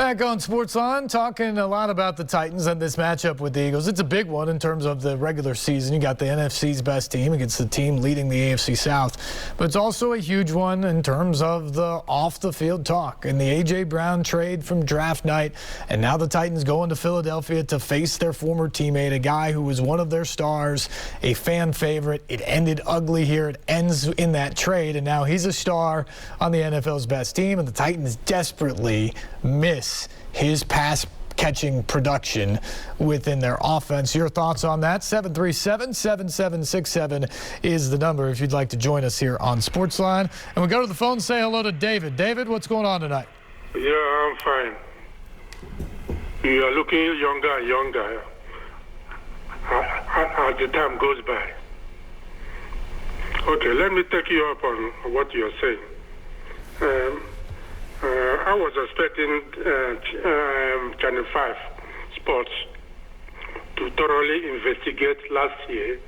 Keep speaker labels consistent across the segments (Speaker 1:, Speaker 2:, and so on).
Speaker 1: Back on SportsLine, talking a lot about the Titans and this matchup with the Eagles. It's a big one in terms of the regular season. You got the NFC's best team against the team leading the AFC South. But it's also a huge one in terms of the off-the-field talk and the A.J. Brown trade from draft night. And now the Titans going to Philadelphia to face their former teammate, a guy who was one of their stars, a fan favorite. It ended ugly here. It ends in that trade. And now he's a star on the NFL's best team. And the Titans desperately miss his pass catching production within their offense. Your thoughts on that? 737-7767 is the number if you'd like to join us here on SportsLine. And we go to the phone and say hello to David. David, what's going on tonight?
Speaker 2: Yeah, I'm fine. You are looking younger and younger as the time goes by. Okay, let me take you up on what you're saying. I was expecting Channel 5 Sports to thoroughly investigate last year,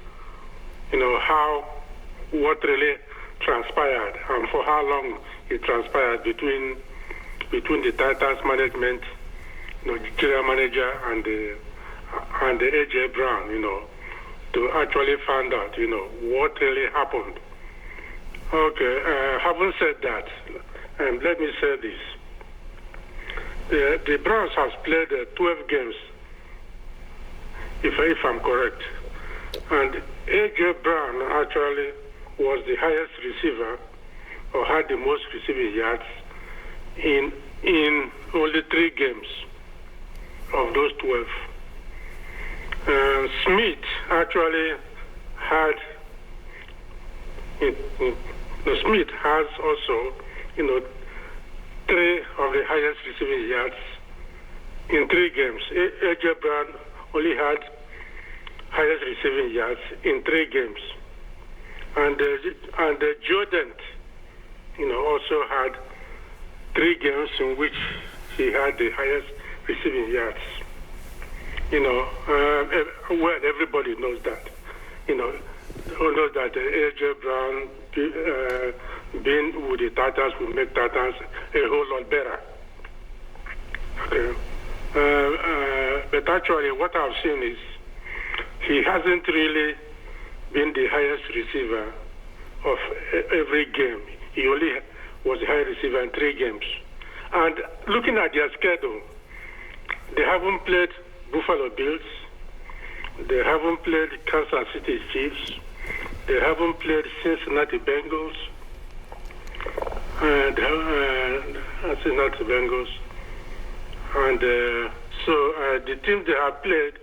Speaker 2: what really transpired and for how long it transpired between the Titans management, the general manager and the A.J. Brown, to actually find out, what really happened. Okay, having said that, let me say this. The Browns has played 12 games, if I'm correct. And A.J. Brown actually was the highest receiver or had the most receiving yards in only 3 games of those 12. Smith actually had, Smith has also, 3 of the highest receiving yards in 3 games. A.J. Brown only had highest receiving yards in 3 games. And Joe Dent, also had 3 games in which he had the highest receiving yards. Well, everybody knows that. Who knows that A.J. Brown being with the Titans will make Titans a whole lot better. Okay. But actually, what I've seen is he hasn't really been the highest receiver of every game. He only was the highest receiver in 3 games. And looking at their schedule, they haven't played Buffalo Bills. They haven't played Kansas City Chiefs. They haven't played Cincinnati Bengals. Cincinnati Bengals. And so the teams they have played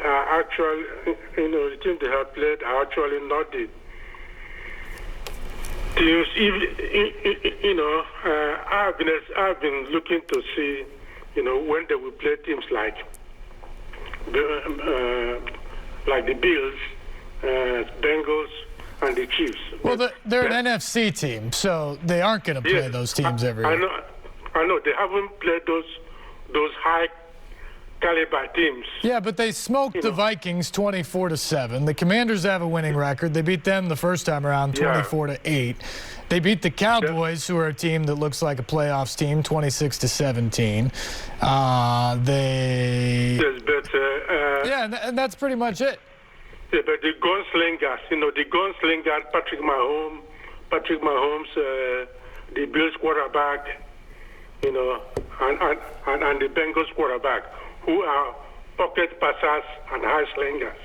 Speaker 2: are actually, the teams they have played are actually not the teams. I've been looking to see, when they will play teams like the Bills, Bengals, and the Chiefs.
Speaker 1: Well, they're an NFC team, so they aren't going to play those teams every year.
Speaker 2: I know. They haven't played those high caliber teams.
Speaker 1: Yeah, but they smoked the Vikings 24-7. The Commanders have a winning record. They beat them the first time around 24-8. They beat the Cowboys, who are a team that looks like a playoffs team, 26-17. And that's pretty much it.
Speaker 2: Yeah, but the gunslingers, Patrick Mahomes, the Bills quarterback, and the Bengals quarterback, who are pocket passers and high slingers.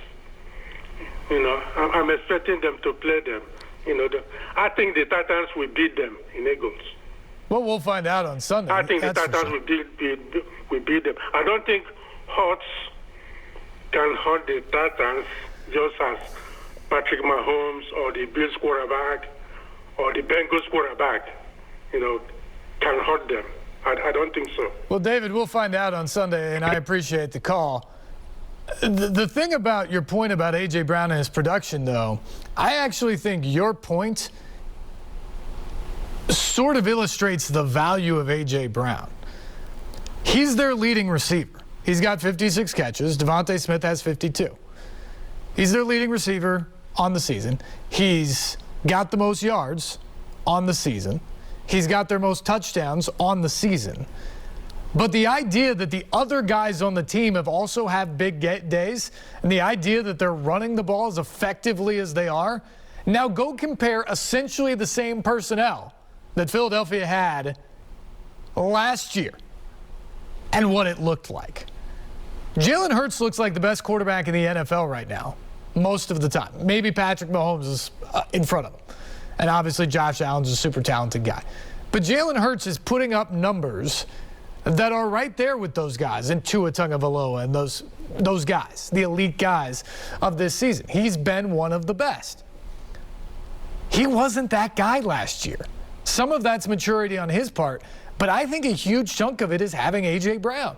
Speaker 2: I'm expecting them to play them. I think the Titans will beat them in Eagles.
Speaker 1: Well, we'll find out on Sunday.
Speaker 2: I think the Titans will beat them. I don't think Hurts can hurt the Titans just as Patrick Mahomes or the Bills quarterback or the Bengals quarterback, can hurt them. I don't think so.
Speaker 1: Well, David, we'll find out on Sunday, and I appreciate the call. The thing about your point about A.J. Brown and his production, though, I actually think your point sort of illustrates the value of A.J. Brown. He's their leading receiver. He's got 56 catches. Devontae Smith has 52. He's their leading receiver on the season. He's got the most yards on the season. He's got their most touchdowns on the season. But the idea that the other guys on the team have also had big days, and the idea that they're running the ball as effectively as they are, now go compare essentially the same personnel that Philadelphia had last year and what it looked like. Jalen Hurts looks like the best quarterback in the NFL right now, most of the time. Maybe Patrick Mahomes is in front of him. And obviously Josh Allen's a super talented guy. But Jalen Hurts is putting up numbers that are right there with those guys, and Tua Tagovailoa and those guys, the elite guys of this season. He's been one of the best. He wasn't that guy last year. Some of that's maturity on his part, but I think a huge chunk of it is having A.J. Brown.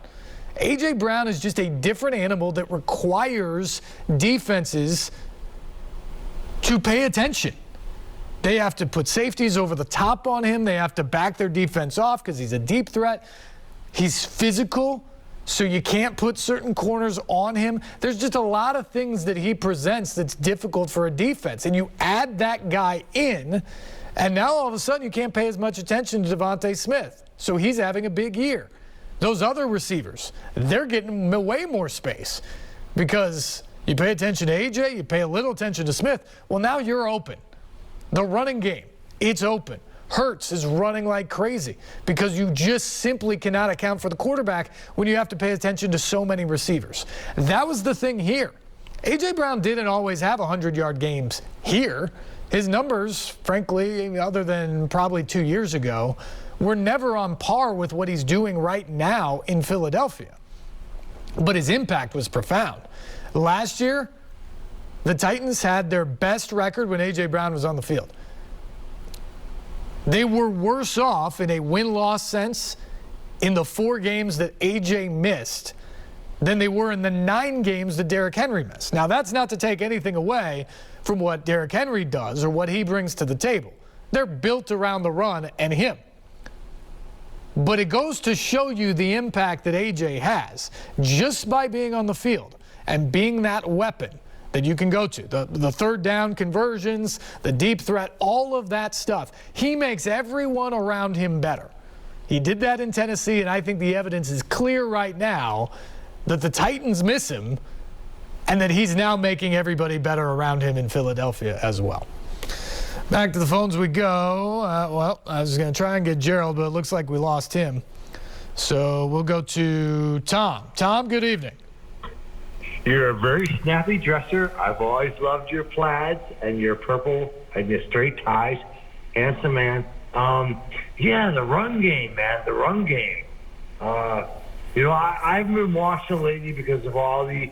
Speaker 1: A.J. Brown is just a different animal that requires defenses to pay attention. They have to put safeties over the top on him. They have to back their defense off because he's a deep threat. He's physical, so you can't put certain corners on him. There's just a lot of things that he presents that's difficult for a defense. And you add that guy in, and now all of a sudden you can't pay as much attention to Devontae Smith. So he's having a big year. Those other receivers, they're getting way more space because you pay attention to A.J., you pay a little attention to Smith. Well, now you're open. The running game, it's open. Hurts is running like crazy because you just simply cannot account for the quarterback when you have to pay attention to so many receivers. That was the thing here. A.J. Brown didn't always have 100-yard games here. His numbers, frankly, other than probably 2 years ago, were never on par with what he's doing right now in Philadelphia. But his impact was profound. Last year, the Titans had their best record when A.J. Brown was on the field. They were worse off in a win-loss sense in the 4 games that A.J. missed than they were in the 9 games that Derrick Henry missed. Now, that's not to take anything away from what Derrick Henry does or what he brings to the table. They're built around the run and him. But it goes to show you the impact that A.J. has just by being on the field and being that weapon that you can go to. The third down conversions, the deep threat, all of that stuff. He makes everyone around him better. He did that in Tennessee, and I think the evidence is clear right now that the Titans miss him and that he's now making everybody better around him in Philadelphia as well. Back to the phones we go. Well, I was going to try and get Gerald, but it looks like we lost him. So we'll go to Tom. Tom, good evening.
Speaker 3: You're a very snappy dresser. I've always loved your plaids and your purple and your straight ties. Handsome man. Yeah, the run game, man. The run game. I haven't been watching lately because of all the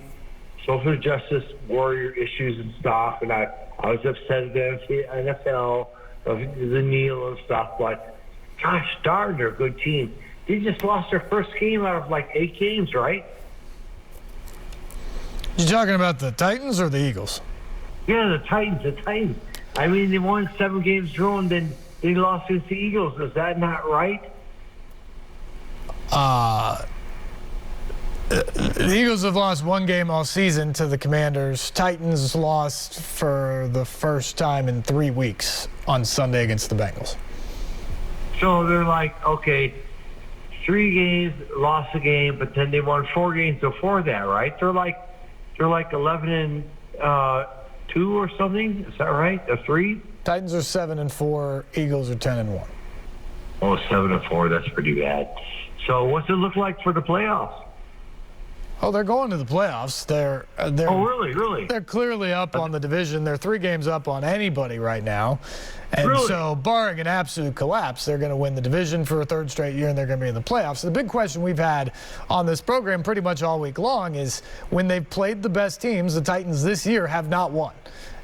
Speaker 3: social justice warrior issues and stuff, and I was upset at the NFL, the kneel and stuff, but gosh darn, they're a good team. They just lost their first game out of like 8 games, right?
Speaker 1: You talking about the Titans or the Eagles?
Speaker 3: Yeah, the Titans. I mean, they won 7 games in a row, and then they lost against the Eagles. Is that not right?
Speaker 1: The Eagles have lost 1 game all season to the Commanders. Titans lost for the first time in 3 weeks on Sunday against the Bengals.
Speaker 3: So they're like, okay, 3 games, lost a game, but then they won 4 games before that, right? They're like 11-2 or something. Is that right? A 3?
Speaker 1: Titans are 7-4. Eagles are 10-1.
Speaker 3: Oh, 7-4. That's pretty bad. So what's it look like for the playoffs?
Speaker 1: Oh, they're going to the playoffs. They're
Speaker 3: oh, really?
Speaker 1: They're clearly up on the division. They're 3 games up on anybody right now. And
Speaker 3: really?
Speaker 1: So barring an absolute collapse, they're going to win the division for a 3rd straight year, and they're going to be in the playoffs. So the big question we've had on this program pretty much all week long is when they've played the best teams, the Titans this year have not won.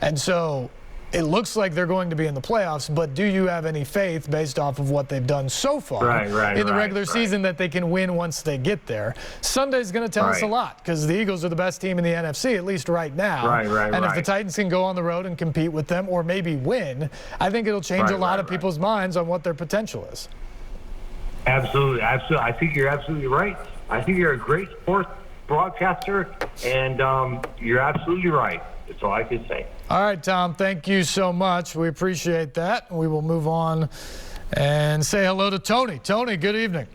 Speaker 1: And so it looks like they're going to be in the playoffs, but do you have any faith based off of what they've done so far in the regular season that they can win once they get there? Sunday's going to tell us a lot because the Eagles are the best team in the NFC, at least right now. And if the Titans can go on the road and compete with them or maybe win, I think it'll change a lot of people's minds on what their potential is.
Speaker 3: Absolutely. I think you're absolutely right. I think you're a great sports broadcaster, and you're absolutely right. That's all I can say.
Speaker 1: All right, Tom, thank you so much. We appreciate that. We will move on and say hello to Tony. Tony, good evening.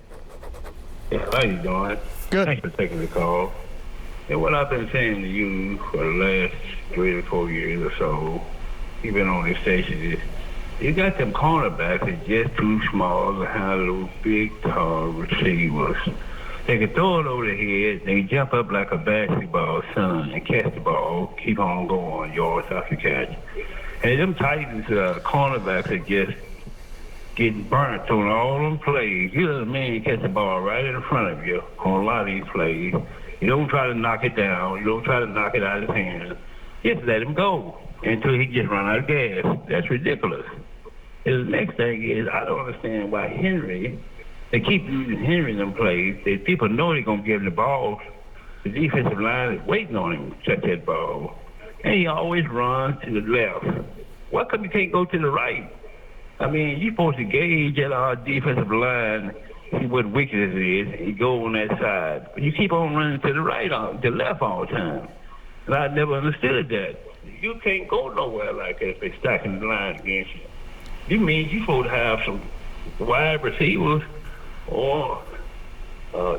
Speaker 4: Yeah, how you doing?
Speaker 1: Good.
Speaker 4: Thanks for taking the call. And what I've been saying to you for the last 3 to 4 years or so, you've been on this station, is you got them cornerbacks that just too small to handle those big, tall receivers. They can throw it over the head, they can jump up like a basketball son and catch the ball, keep on going, yards after catch. And them Titans cornerbacks are just getting burnt on all them plays. You know, the man catch the ball right in front of you on a lot of these plays. You don't try to knock it down. You don't try to knock it out of his hand. Just let him go until he just run out of gas. That's ridiculous. And the next thing is, I don't understand why Henry, they keep using Henry in them plays. People know they're going to give him the ball. The defensive line is waiting on him to catch that ball. And he always runs to the left. Why come you can't go to the right? I mean, you're supposed to gauge at our defensive line, see what weakness it is, and you go on that side. But you keep on running to the right, to the left all the time. And I never understood that. You can't go nowhere like that if they're stacking the line against you. You mean you're supposed to have some wide receivers or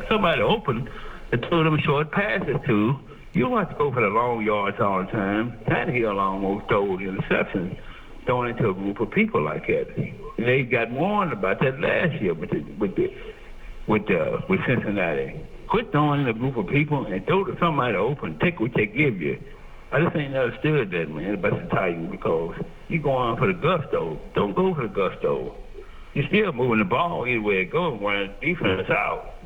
Speaker 4: somebody open to throw them short passes to. You don't have to go for the long yards all the time. Tannehill almost threw interceptions thrown into a group of people like that. And they got warned about that last year with Cincinnati. Quit throwing in a group of people and throw to somebody open. Take what they give you. I just ain't understood that, man, about the Titans, because you go on for the gusto. Don't go for the gusto. You're still moving the ball either way it goes, wearing defense out.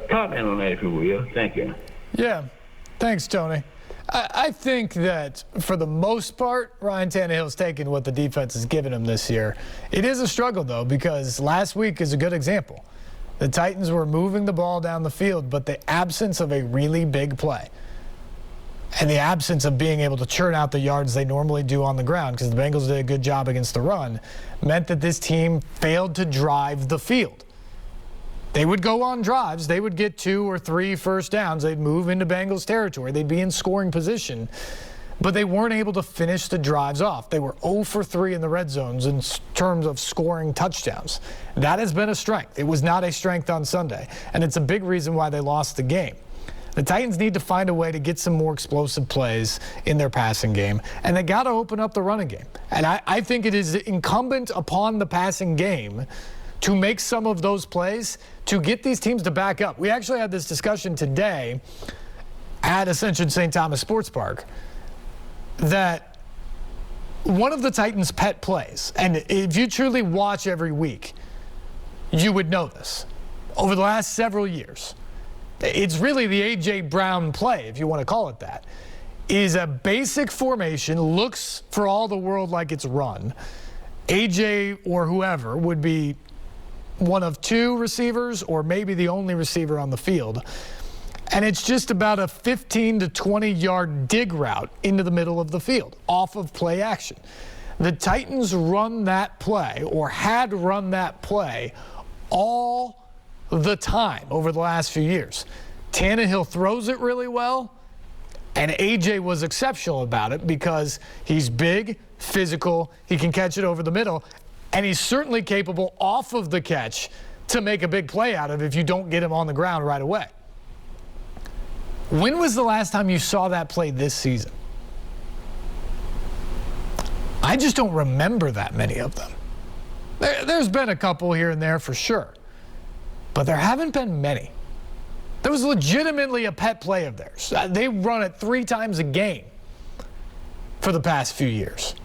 Speaker 4: Comment on that, if you will. Thank you.
Speaker 1: Yeah. Thanks, Tony. I think that for the most part, Ryan Tannehill's taken what the defense has given him this year. It is a struggle, though, because last week is a good example. The Titans were moving the ball down the field, but the absence of a really big play and the absence of being able to churn out the yards they normally do on the ground, because the Bengals did a good job against the run, meant that this team failed to drive the field. They would go on drives. They would get 2 or 3 first downs. They'd move into Bengals territory. They'd be in scoring position. But they weren't able to finish the drives off. They were 0 for 3 in the red zones in terms of scoring touchdowns. That has been a strength. It was not a strength on Sunday. And it's a big reason why they lost the game. The Titans need to find a way to get some more explosive plays in their passing game. And they got to open up the running game. And I think it is incumbent upon the passing game to make some of those plays to get these teams to back up. We actually had this discussion today at Ascension St. Thomas Sports Park that one of the Titans' pet plays, and if you truly watch every week, you would know this. Over the last several years, it's really the A.J. Brown play, if you want to call it that, is a basic formation, looks for all the world like it's run. A.J. or whoever would be one of 2 receivers or maybe the only receiver on the field. And it's just about a 15 to 20-yard dig route into the middle of the field off of play action. The Titans run that play, or had run that play, all the time over the last few years. Tannehill throws it really well, and A.J. was exceptional about it because he's big, physical, he can catch it over the middle, and he's certainly capable off of the catch to make a big play out of if you don't get him on the ground right away. When was the last time you saw that play this season? I just don't remember that many of them. There's been a couple here and there for sure, but there haven't been many. There was legitimately a pet play of theirs. They run it 3 times a game for the past few years.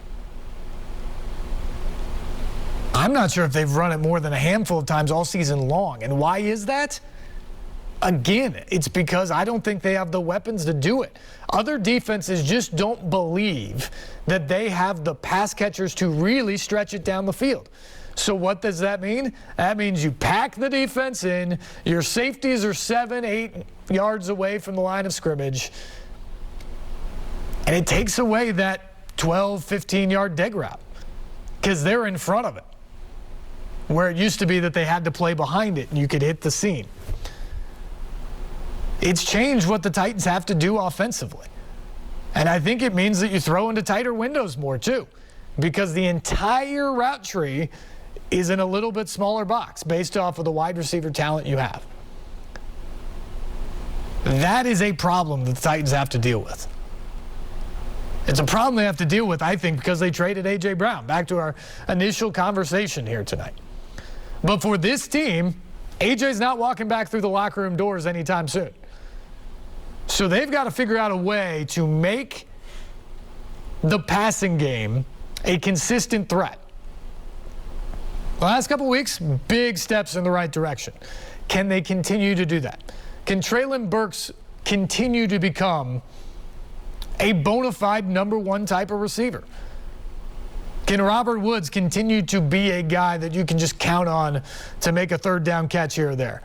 Speaker 1: I'm not sure if they've run it more than a handful of times all season long. And why is that? Again, it's because I don't think they have the weapons to do it. Other defenses just don't believe that they have the pass catchers to really stretch it down the field. So what does that mean? That means you pack the defense in, your safeties are 7, 8 yards away from the line of scrimmage, and it takes away that 12, 15-yard dig route because they're in front of it, where it used to be that they had to play behind it and you could hit the seam. It's changed what the Titans have to do offensively. And I think it means that you throw into tighter windows more too, because the entire route tree is in a little bit smaller box based off of the wide receiver talent you have. That is a problem that the Titans have to deal with. It's a problem they have to deal with, I think, because they traded A.J. Brown. Back to our initial conversation here tonight. But for this team, A.J.'s not walking back through the locker room doors anytime soon. So they've got to figure out a way to make the passing game a consistent threat. The last couple weeks, big steps in the right direction. Can they continue to do that? Can Treylon Burks continue to become a bona fide number one type of receiver? Can Robert Woods continue to be a guy that you can just count on to make a third down catch here or there?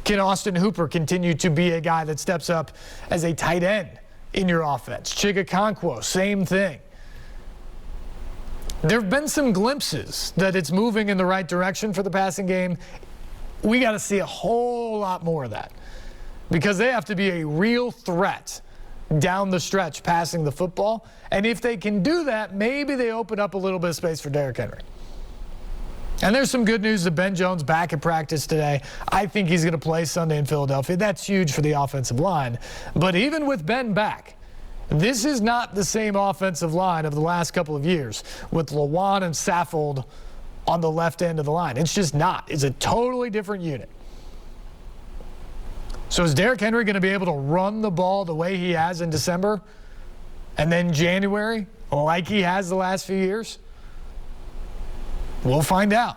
Speaker 1: Can Austin Hooper continue to be a guy that steps up as a tight end in your offense? Chigakonkwo, same thing. There have been some glimpses that it's moving in the right direction for the passing game. We got to see a whole lot more of that because they have to be a real threat down the stretch passing the football. And if they can do that, maybe they open up a little bit of space for Derrick Henry. And there's some good news that Ben Jones back at practice today. I think he's going to play Sunday in Philadelphia. That's huge for the offensive line. But even with Ben back, this is not the same offensive line of the last couple of years with Lewan and Saffold on the left end of the line. It's just not. It's a totally different unit. So is Derrick Henry going to be able to run the ball the way he has in December and then January like he has the last few years? We'll find out.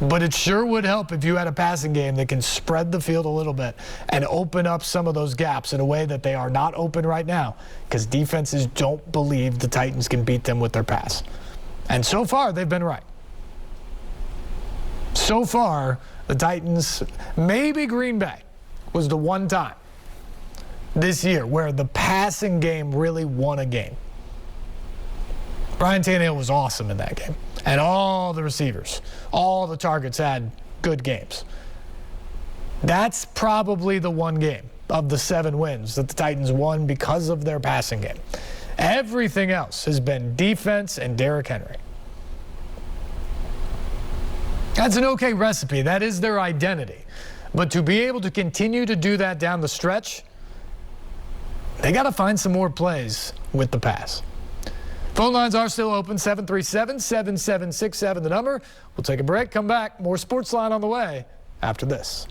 Speaker 1: But it sure would help if you had a passing game that can spread the field a little bit and open up some of those gaps in a way that they are not open right now because defenses don't believe the Titans can beat them with their pass. And so far, they've been right. So far, the Titans, maybe Green Bay, was the one time this year where the passing game really won a game. Ryan Tannehill was awesome in that game. And all the receivers, all the targets had good games. That's probably the one game of the 7 wins that the Titans won because of their passing game. Everything else has been defense and Derrick Henry. That's an okay recipe. That is their identity. But to be able to continue to do that down the stretch, they got to find some more plays with the pass. Phone lines are still open, 737-7767, the number. We'll take a break, come back. More SportsLine on the way after this.